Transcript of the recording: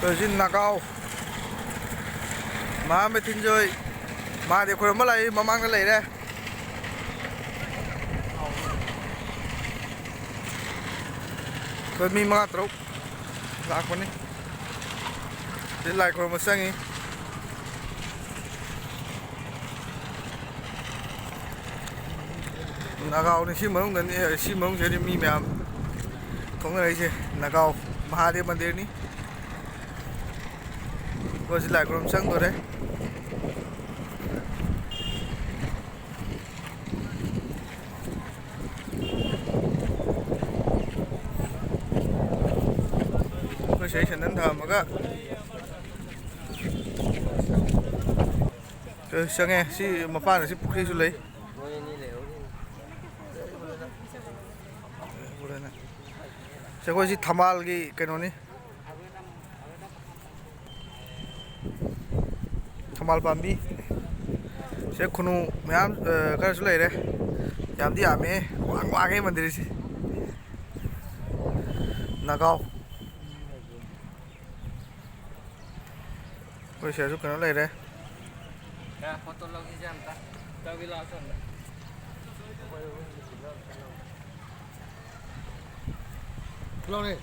Persin Nagao mà mới tin rồi mà thì khuyên mới lại mà mang cái lấy đây khuyên mi mang trâu lạc con đi đến lại khuyên một sang đi Nagao này xin mong gần xin mong sẽ đi mi mẹ không cái này chứ Nagao Mahadev Mandir ni có gì lại khuyên sang rồi đấyใช้ฉันนั้นทำมันก็เช่างไงสิมาฟ้าหน่อยสิปุกที่สุดเลยใช่ก็สิทำอะไรกันวะนี่ทำอะไรบ้างบีใช่คุณไม่ยามก็สุดเลยเลยยามที่อาเมวางให้มันดีสินักเอาbây giờ giúp cái nó này đây. Ya, foto lagi jam tak. Tak bila son. Lâu này.